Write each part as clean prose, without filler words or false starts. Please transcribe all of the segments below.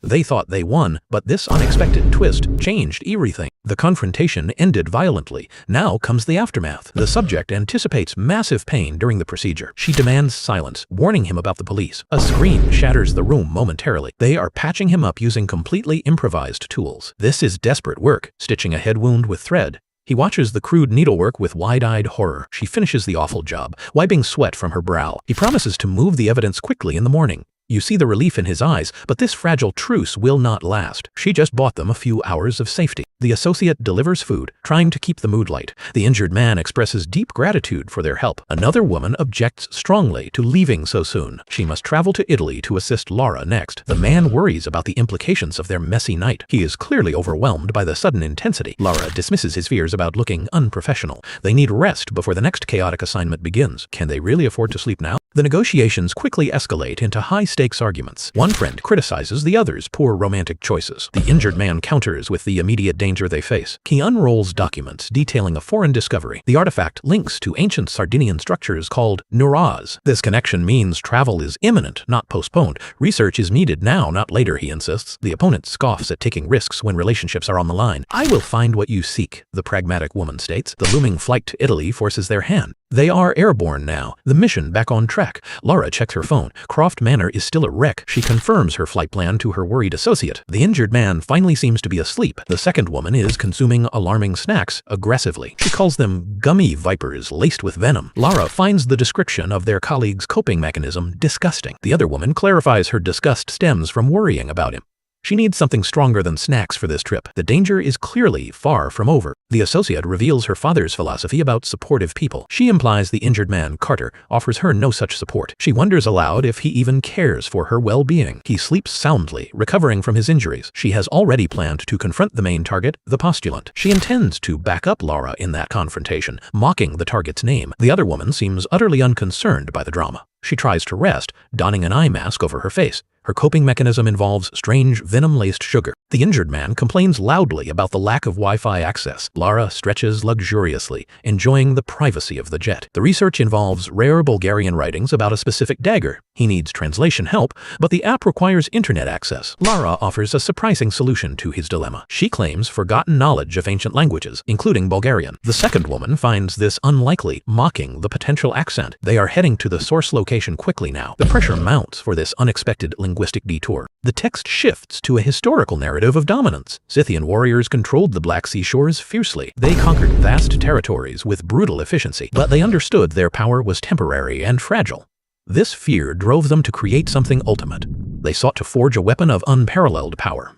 They thought they won, but this unexpected twist changed everything. The confrontation ended violently. Now comes the aftermath. The subject anticipates massive pain during the procedure. She demands silence, warning him about the police. A scream shatters the room momentarily. They are patching him up using completely improvised tools. This is desperate work, stitching a head wound with thread. He watches the crude needlework with wide-eyed horror. She finishes the awful job, wiping sweat from her brow. He promises to move the evidence quickly in the morning. You see the relief in his eyes, but this fragile truce will not last. She just bought them a few hours of safety. The associate delivers food, trying to keep the mood light. The injured man expresses deep gratitude for their help. Another woman objects strongly to leaving so soon. She must travel to Italy to assist Laura next. The man worries about the implications of their messy night. He is clearly overwhelmed by the sudden intensity. Laura dismisses his fears about looking unprofessional. They need rest before the next chaotic assignment begins. Can they really afford to sleep now? The negotiations quickly escalate into high-stakes arguments. One friend criticizes the other's poor romantic choices. The injured man counters with the immediate danger they face. He unrolls documents detailing a foreign discovery. The artifact links to ancient Sardinian structures called Nuraz. This connection means travel is imminent, not postponed. Research is needed now, not later, he insists. The opponent scoffs at taking risks when relationships are on the line. I will find what you seek, the pragmatic woman states. The looming flight to Italy forces their hand. They are airborne now, the mission back on track. Laura checks her phone. Croft Manor is still a wreck. She confirms her flight plan to her worried associate. The injured man finally seems to be asleep. The second woman is consuming alarming snacks aggressively. She calls them gummy vipers laced with venom. Laura finds the description of their colleague's coping mechanism disgusting. The other woman clarifies her disgust stems from worrying about him. She needs something stronger than snacks for this trip. The danger is clearly far from over. The associate reveals her father's philosophy about supportive people. She implies the injured man, Carter, offers her no such support. She wonders aloud if he even cares for her well-being. He sleeps soundly, recovering from his injuries. She has already planned to confront the main target, the postulant. She intends to back up Laura in that confrontation, mocking the target's name. The other woman seems utterly unconcerned by the drama. She tries to rest, donning an eye mask over her face. Her coping mechanism involves strange, venom-laced sugar. The injured man complains loudly about the lack of Wi-Fi access. Laura stretches luxuriously, enjoying the privacy of the jet. The research involves rare Bulgarian writings about a specific dagger. He needs translation help, but the app requires internet access. Laura offers a surprising solution to his dilemma. She claims forgotten knowledge of ancient languages, including Bulgarian. The second woman finds this unlikely, mocking the potential accent. They are heading to the source location quickly now. The pressure mounts for this unexpected linguistic detour. The text shifts to a historical narrative of dominance. Scythian warriors controlled the Black Sea shores fiercely. They conquered vast territories with brutal efficiency, but they understood their power was temporary and fragile. This fear drove them to create something ultimate. They sought to forge a weapon of unparalleled power.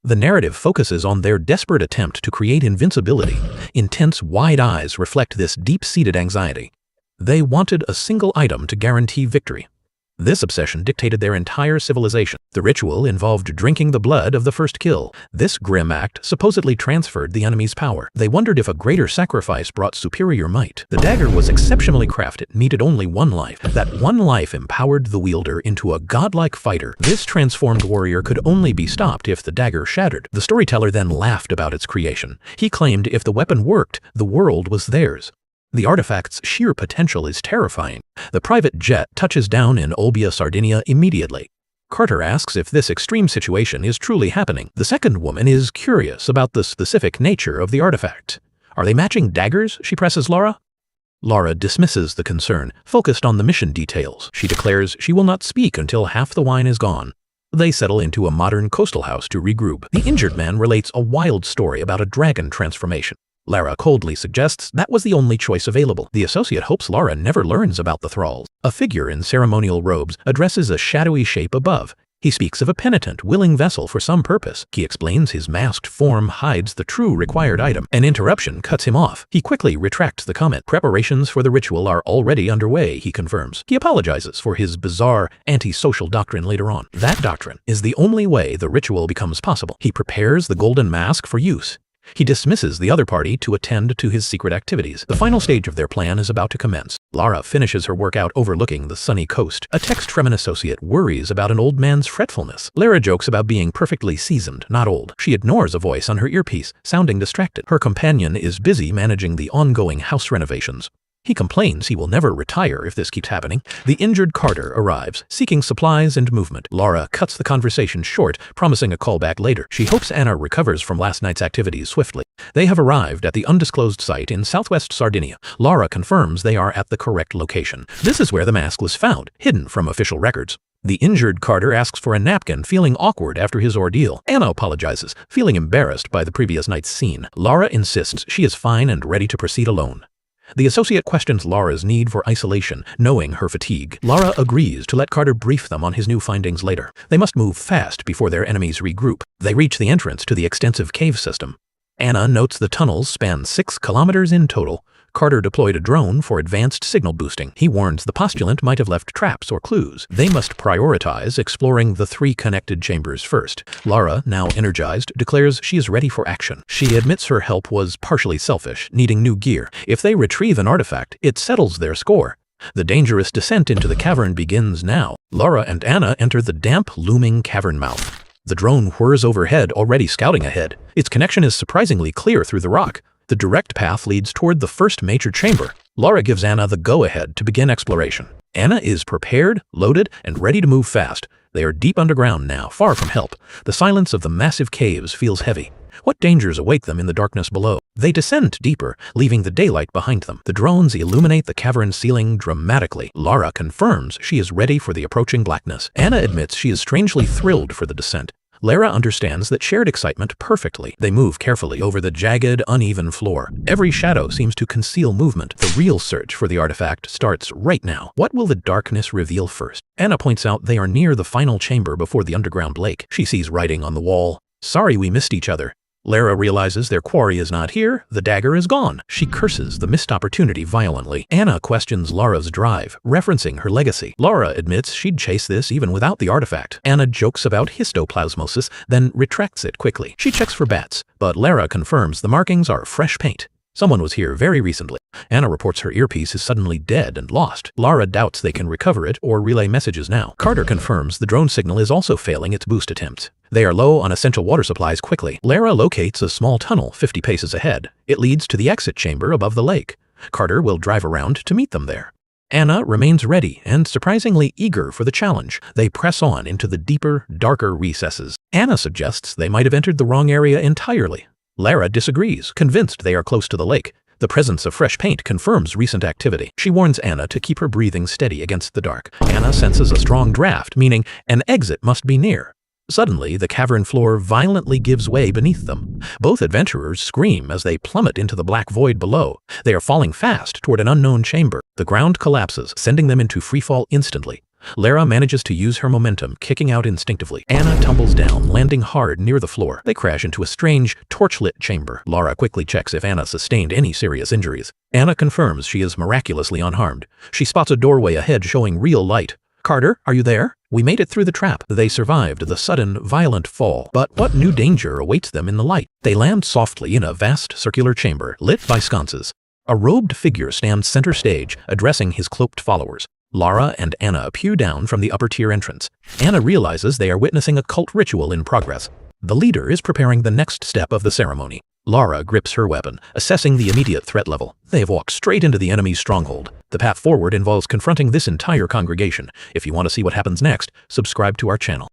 The narrative focuses on their desperate attempt to create invincibility. Intense, wide eyes reflect this deep-seated anxiety. They wanted a single item to guarantee victory. This obsession dictated their entire civilization. The ritual involved drinking the blood of the first kill. This grim act supposedly transferred the enemy's power. They wondered if a greater sacrifice brought superior might. The dagger was exceptionally crafted, needed only one life. That one life empowered the wielder into a godlike fighter. This transformed warrior could only be stopped if the dagger shattered. The storyteller then laughed about its creation. He claimed if the weapon worked, the world was theirs. The artifact's sheer potential is terrifying. The private jet touches down in Olbia, Sardinia immediately. Carter asks if this extreme situation is truly happening. The second woman is curious about the specific nature of the artifact. Are they matching daggers? She presses Laura. Laura dismisses the concern, focused on the mission details. She declares she will not speak until half the wine is gone. They settle into a modern coastal house to regroup. The injured man relates a wild story about a dragon transformation. Lara coldly suggests that was the only choice available. The associate hopes Laura never learns about the thralls. A figure in ceremonial robes addresses a shadowy shape above. He speaks of a penitent, willing vessel for some purpose. He explains his masked form hides the true required item. An interruption cuts him off. He quickly retracts the comment. Preparations for the ritual are already underway, he confirms. He apologizes for his bizarre, anti-social doctrine later on. That doctrine is the only way the ritual becomes possible. He prepares the golden mask for use. He dismisses the other party to attend to his secret activities. The final stage of their plan is about to commence. Lara finishes her workout overlooking the sunny coast. A text from an associate worries about an old man's fretfulness. Lara jokes about being perfectly seasoned, not old. She ignores a voice on her earpiece, sounding distracted. Her companion is busy managing the ongoing house renovations. He complains he will never retire if this keeps happening. The injured Carter arrives, seeking supplies and movement. Laura cuts the conversation short, promising a call back later. She hopes Anna recovers from last night's activities swiftly. They have arrived at the undisclosed site in southwest Sardinia. Laura confirms they are at the correct location. This is where the mask was found, hidden from official records. The injured Carter asks for a napkin, feeling awkward after his ordeal. Anna apologizes, feeling embarrassed by the previous night's scene. Laura insists she is fine and ready to proceed alone. The associate questions Laura's need for isolation, knowing her fatigue. Laura agrees to let Carter brief them on his new findings later. They must move fast before their enemies regroup. They reach the entrance to the extensive cave system. Anna notes the tunnels span 6 kilometers in total. Carter deployed a drone for advanced signal boosting. He warns the postulant might have left traps or clues. They must prioritize exploring the 3 connected chambers first. Laura, now energized, declares she is ready for action. She admits her help was partially selfish, needing new gear. If they retrieve an artifact, it settles their score. The dangerous descent into the cavern begins now. Laura and Anna enter the damp, looming cavern mouth. The drone whirs overhead, already scouting ahead. Its connection is surprisingly clear through the rock. The direct path leads toward the first major chamber. Laura gives Anna the go-ahead to begin exploration. Anna is prepared, loaded, and ready to move fast. They are deep underground now, far from help. The silence of the massive caves feels heavy. What dangers await them in the darkness below? They descend deeper, leaving the daylight behind them. The drones illuminate the cavern ceiling dramatically. Laura confirms she is ready for the approaching blackness. Anna admits she is strangely thrilled for the descent. Lara understands that shared excitement perfectly. They move carefully over the jagged, uneven floor. Every shadow seems to conceal movement. The real search for the artifact starts right now. What will the darkness reveal first? Anna points out they are near the final chamber before the underground lake. She sees writing on the wall. "Sorry we missed each other." Lara realizes their quarry is not here. The dagger is gone. She curses the missed opportunity violently. Anna questions Lara's drive, referencing her legacy. Lara admits she'd chase this even without the artifact. Anna jokes about histoplasmosis, then retracts it quickly. She checks for bats, but Lara confirms the markings are fresh paint. Someone was here very recently. Anna reports her earpiece is suddenly dead and lost. Lara doubts they can recover it or relay messages now. Carter confirms the drone signal is also failing its boost attempts. They are low on essential water supplies quickly. Lara locates a small tunnel 50 paces ahead. It leads to the exit chamber above the lake. Carter will drive around to meet them there. Anna remains ready and surprisingly eager for the challenge. They press on into the deeper, darker recesses. Anna suggests they might have entered the wrong area entirely. Lara disagrees, convinced they are close to the lake. The presence of fresh paint confirms recent activity. She warns Anna to keep her breathing steady against the dark. Anna senses a strong draft, meaning an exit must be near. Suddenly, the cavern floor violently gives way beneath them. Both adventurers scream as they plummet into the black void below. They are falling fast toward an unknown chamber. The ground collapses, sending them into freefall instantly. Lara manages to use her momentum, kicking out instinctively. Anna tumbles down, landing hard near the floor. They crash into a strange, torch-lit chamber. Lara quickly checks if Anna sustained any serious injuries. Anna confirms she is miraculously unharmed. She spots a doorway ahead showing real light. "Carter, are you there? We made it through the trap." They survived the sudden, violent fall. But what new danger awaits them in the light? They land softly in a vast circular chamber, lit by sconces. A robed figure stands center stage, addressing his cloaked followers. Lara and Anna peer down from the upper-tier entrance. Anna realizes they are witnessing a cult ritual in progress. The leader is preparing the next step of the ceremony. Lara grips her weapon, assessing the immediate threat level. They have walked straight into the enemy's stronghold. The path forward involves confronting this entire congregation. If you want to see what happens next, subscribe to our channel.